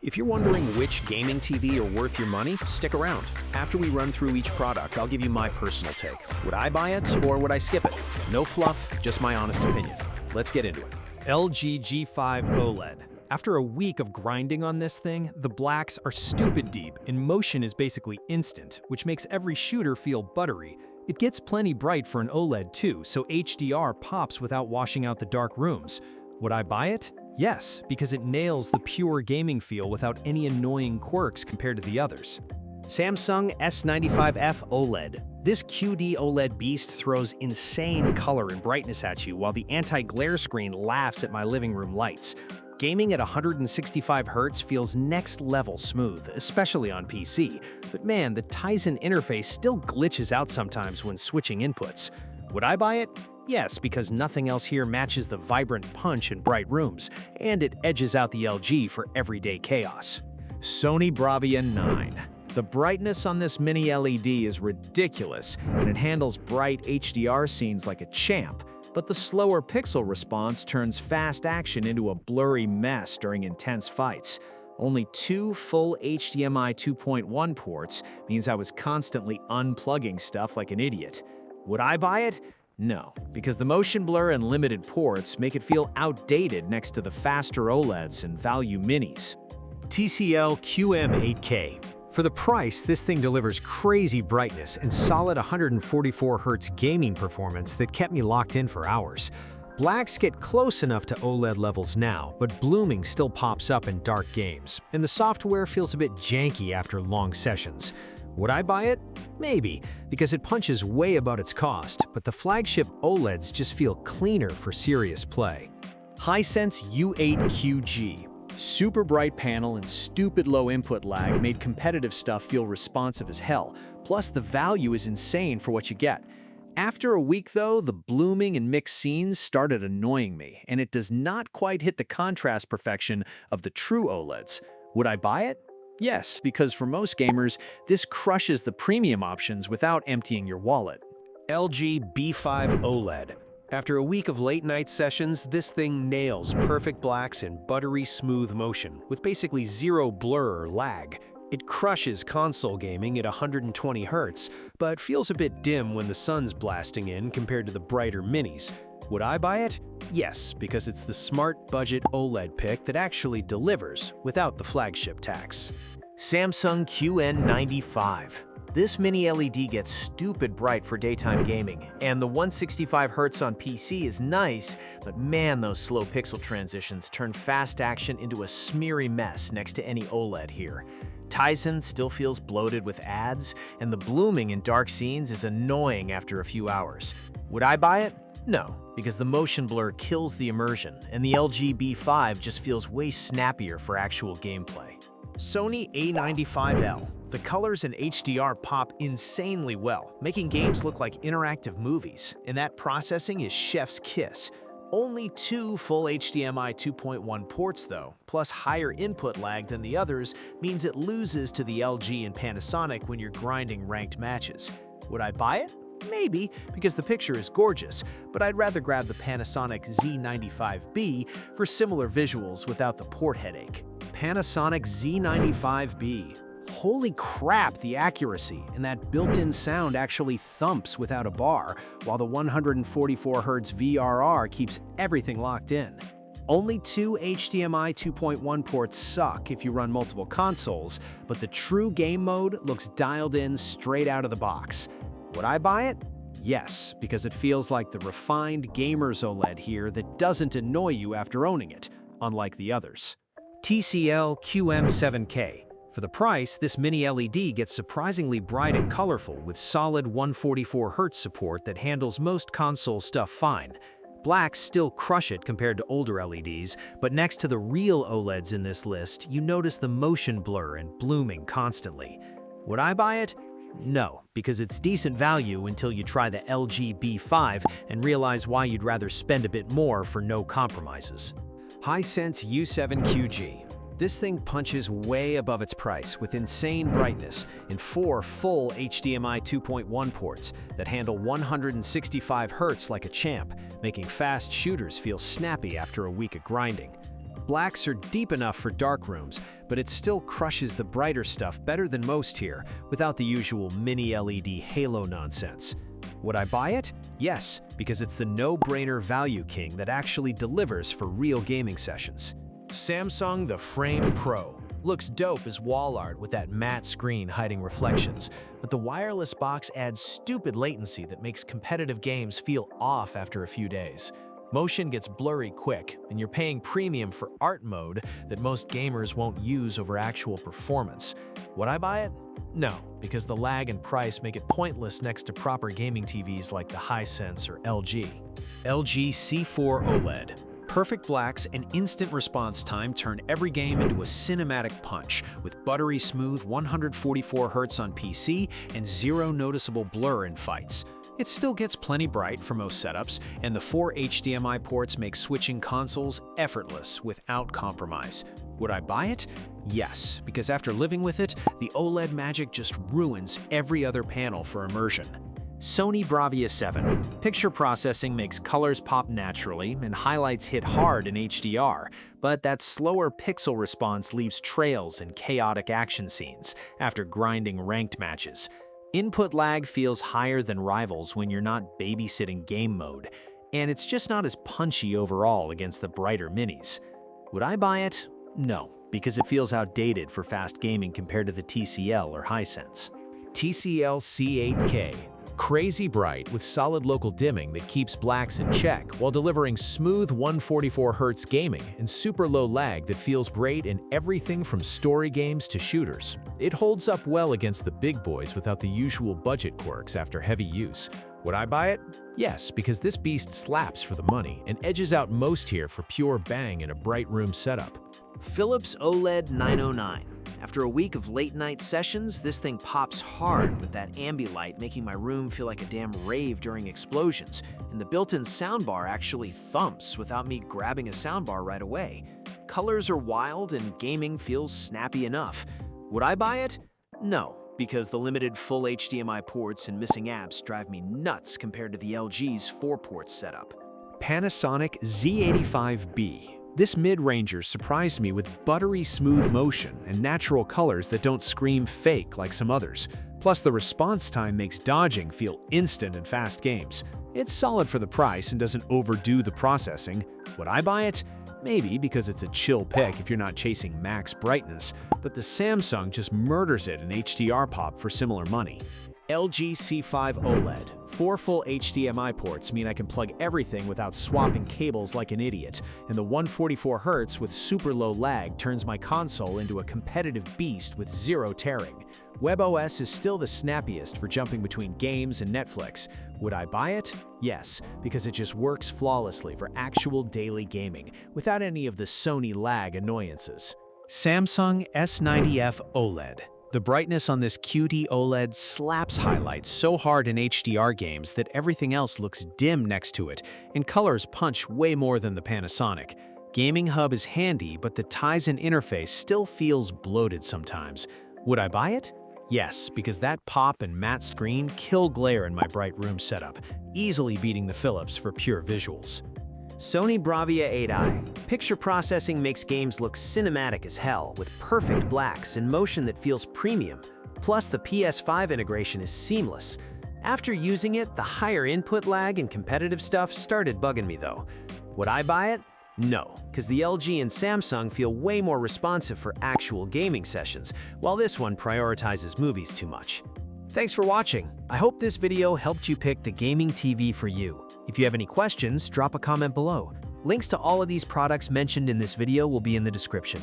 If you're wondering which gaming TV are worth your money, stick around. After we run through each product, I'll give you my personal take. Would I buy it or would I skip it? No fluff, just my honest opinion. Let's get into it. LG G5 OLED. After a week of grinding on this thing, the blacks are stupid deep and motion is basically instant, which makes every shooter feel buttery. It gets plenty bright for an OLED too, so HDR pops without washing out the dark rooms. Would I buy it? Yes, because it nails the pure gaming feel without any annoying quirks compared to the others. Samsung S95F OLED. This QD OLED beast throws insane color and brightness at you while the anti-glare screen laughs at my living room lights. Gaming at 165 Hz feels next level smooth, especially on PC. But man, the Tizen interface still glitches out sometimes when switching inputs. Would I buy it? Yes, because nothing else here matches the vibrant punch in bright rooms, and it edges out the LG for everyday chaos. Sony Bravia 9. The brightness on this mini LED is ridiculous, and it handles bright HDR scenes like a champ, but the slower pixel response turns fast action into a blurry mess during intense fights. Only 2 full HDMI 2.1 ports means I was constantly unplugging stuff like an idiot. Would I buy it? No, because the motion blur and limited ports make it feel outdated next to the faster OLEDs and value minis. TCL QM8K. For the price, this thing delivers crazy brightness and solid 144 Hz gaming performance that kept me locked in for hours. Blacks get close enough to OLED levels now, but blooming still pops up in dark games, and the software feels a bit janky after long sessions. Would I buy it? Maybe, because it punches way above its cost, but the flagship OLEDs just feel cleaner for serious play. Hisense U7QG. Super bright panel and stupid low input lag made competitive stuff feel responsive as hell, plus the value is insane for what you get. After a week though, the blooming and mixed scenes started annoying me, and it does not quite hit the contrast perfection of the true OLEDs. Would I buy it? Yes, because for most gamers, this crushes the premium options without emptying your wallet. LG B5 OLED. After a week of late-night sessions, this thing nails perfect blacks and buttery smooth motion, with basically zero blur or lag. It crushes console gaming at 120 Hz, but feels a bit dim when the sun's blasting in compared to the brighter minis. Would I buy it? Yes, because it's the smart budget OLED pick that actually delivers without the flagship tax. Samsung QN95. This mini LED gets stupid bright for daytime gaming, and the 165 Hz on PC is nice, but man, those slow pixel transitions turn fast action into a smeary mess next to any OLED here. Tizen still feels bloated with ads, and the blooming in dark scenes is annoying after a few hours. Would I buy it? No, because the motion blur kills the immersion, and the LG B5 just feels way snappier for actual gameplay. Sony A95L. The colors and HDR pop insanely well, making games look like interactive movies, and that processing is chef's kiss. Only 2 full HDMI 2.1 ports though, plus higher input lag than the others, means it loses to the LG and Panasonic when you're grinding ranked matches. Would I buy it? Maybe, because the picture is gorgeous, but I'd rather grab the Panasonic Z95B for similar visuals without the port headache. Panasonic Z95B. Holy crap, the accuracy, and that built-in sound actually thumps without a bar, while the 144 Hz VRR keeps everything locked in. Only 2 HDMI 2.1 ports suck if you run multiple consoles, but the true game mode looks dialed in straight out of the box. Would I buy it? Yes, because it feels like the refined gamer's OLED here that doesn't annoy you after owning it, unlike the others. TCL QM7K. For the price, this mini LED gets surprisingly bright and colorful with solid 144 Hz support that handles most console stuff fine. Blacks still crush it compared to older LEDs, but next to the real OLEDs in this list, you notice the motion blur and blooming constantly. Would I buy it? No, because it's decent value until you try the LG B5 and realize why you'd rather spend a bit more for no compromises. Hisense U7QG. This thing punches way above its price with insane brightness in 4 full HDMI 2.1 ports that handle 165 Hz like a champ, making fast shooters feel snappy after a week of grinding. blacks are deep enough for dark rooms, but it still crushes the brighter stuff better than most here, without the usual mini LED halo nonsense. Would I buy it? Yes, because it's the no-brainer value king that actually delivers for real gaming sessions. Samsung The Frame Pro. Looks dope as wall art with that matte screen hiding reflections, but the wireless box adds stupid latency that makes competitive games feel off after a few days. Motion gets blurry quick, and you're paying premium for art mode that most gamers won't use over actual performance. Would I buy it? No, because the lag and price make it pointless next to proper gaming TVs like the Hisense or LG. LG C4 OLED. Perfect blacks and instant response time turn every game into a cinematic punch, with buttery smooth 144Hz on PC and zero noticeable blur in fights. It still gets plenty bright for most setups, and the 4 HDMI ports make switching consoles effortless without compromise. Would I buy it? Yes, because after living with it, the OLED magic just ruins every other panel for immersion. Sony Bravia 7. Picture processing makes colors pop naturally and highlights hit hard in HDR, but that slower pixel response leaves trails in chaotic action scenes after grinding ranked matches. Input lag feels higher than rivals when you're not babysitting game mode, and it's just not as punchy overall against the brighter minis. Would I buy it? No, because it feels outdated for fast gaming compared to the TCL or Hisense. TCL C8K. Crazy bright with solid local dimming that keeps blacks in check while delivering smooth 144Hz gaming and super low lag that feels great in everything from story games to shooters. It holds up well against the big boys without the usual budget quirks after heavy use. Would I buy it? Yes, because this beast slaps for the money and edges out most here for pure bang in a bright room setup. Philips OLED 909. After a week of late-night sessions, this thing pops hard with that ambilight, making my room feel like a damn rave during explosions, and the built-in soundbar actually thumps without me grabbing a soundbar right away. Colors are wild and gaming feels snappy enough. Would I buy it? No, because the limited full HDMI ports and missing apps drive me nuts compared to the LG's 4-port setup. Panasonic Z85B. This mid-ranger surprised me with buttery smooth motion and natural colors that don't scream fake like some others. Plus, the response time makes dodging feel instant in fast games. It's solid for the price and doesn't overdo the processing. Would I buy it? Maybe, because it's a chill pick if you're not chasing max brightness, but the Samsung just murders it in HDR pop for similar money. LG C5 OLED. 4 full HDMI ports mean I can plug everything without swapping cables like an idiot, and the 144Hz with super low lag turns my console into a competitive beast with zero tearing. WebOS is still the snappiest for jumping between games and Netflix. Would I buy it? Yes, because it just works flawlessly for actual daily gaming, without any of the Sony lag annoyances. Samsung S90F OLED. The brightness on this QD OLED slaps highlights so hard in HDR games that everything else looks dim next to it, and colors punch way more than the Panasonic. Gaming Hub is handy, but the Tizen interface still feels bloated sometimes. Would I buy it? Yes, because that pop and matte screen kill glare in my bright room setup, easily beating the Philips for pure visuals. Sony Bravia 8i. Picture processing makes games look cinematic as hell, with perfect blacks and motion that feels premium. Plus, the PS5 integration is seamless. After using it, the higher input lag and competitive stuff started bugging me though. Would I buy it? No, because the LG and Samsung feel way more responsive for actual gaming sessions, while this one prioritizes movies too much. Thanks for watching. I hope this video helped you pick the gaming TV for you. If you have any questions, drop a comment below. Links to all of these products mentioned in this video will be in the description.